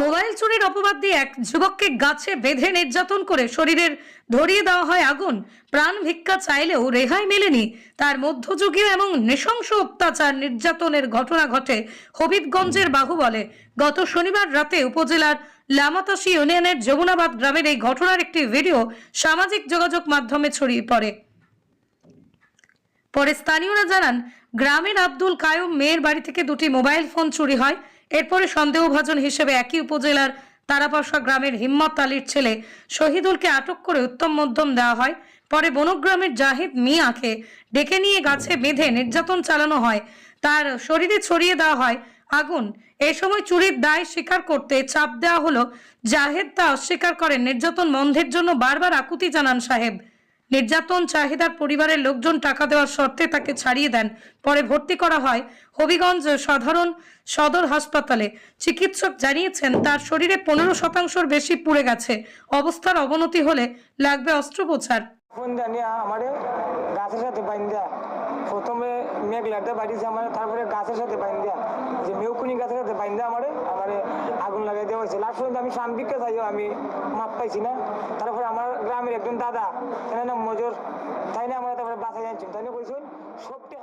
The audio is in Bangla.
মোবাইল চুরির অপবাদ দিয়ে এক যুবককে গাছে বেঁধে নির্যাতন করে শরীরের ধরিয়ে দেওয়া হয় আগুন। প্রাণ ভিক্ষা চাইলেও রেহাই মেলেনি তার। মধ্যযুগীয় এবং নৃশংস অত্যাচার নির্যাতনের ঘটনা ঘটে হবিবগঞ্জের বাহুবলে। গত শনিবার রাতে উপজেলার লামাতাসি ইউনিয়নের যমুনাবাদ গ্রামের এই ঘটনার একটি ভিডিও সামাজিক যোগাযোগ মাধ্যমে ছড়িয়ে পড়ে। পরে স্থানীয়রা জানান, গ্রামের আব্দুল কায়ুম মেয়ের বাড়ি থেকে দুটি মোবাইল ফোন চুরি হয়। এরপরে সন্দেহভাজন হিসেবে একই উপজেলার তারাপাশা গ্রামের হিম্মত আলীর ছেলে শহীদুলকে আটক করে উত্তম মধ্যম দেওয়া হয়। পরে বনগ্রামের জাহিদ মিয়াকে ডেকে নিয়ে গাছে বেঁধে নির্যাতন চালানো হয়, তার শরীরে ছড়িয়ে দেওয়া হয় আগুন। এই সময় চুরির দায় স্বীকার করতে চাপ দেওয়া হলো। জাহেদ তা অস্বীকার করেন। নির্যাতন বন্ধের জন্য বারবার আকুতি জানান সাহেব। নির্যাতন চাহিদার পরিবারের লোকজন টাকা দেওয়ার শর্তে তাকে ছাড়িয়ে দেন। পরে ভর্তি করা হয় হবিগঞ্জ সাধারণ সদর হাসপাতালে। চিকিৎসক জানিয়েছেন তার শরীরে 15% বেশি পুড়ে গেছে। অবস্থার অবনতি হলে লাগবে অস্ত্রোপচার। গাছের সাথে বাইন্দা প্রথমে মেঘলাতে বাড়িছে আমার, তারপরে গাছের সাথে বাইন্দা যে মেউকুনি গাছের সাথে বাইন্দা আমারে আগুন লাগাই দেওয়া হয়েছে। লাস্ট পর্যন্ত আমি সামবিককে চাইও আমি মাপ পাইছি না। তারপরে আমার গ্রামের একজন দাদা, তাই না মজুর, তাই না আমার তারপরে বাসায় যাচ্ছি, তাই না কইছেন সবটি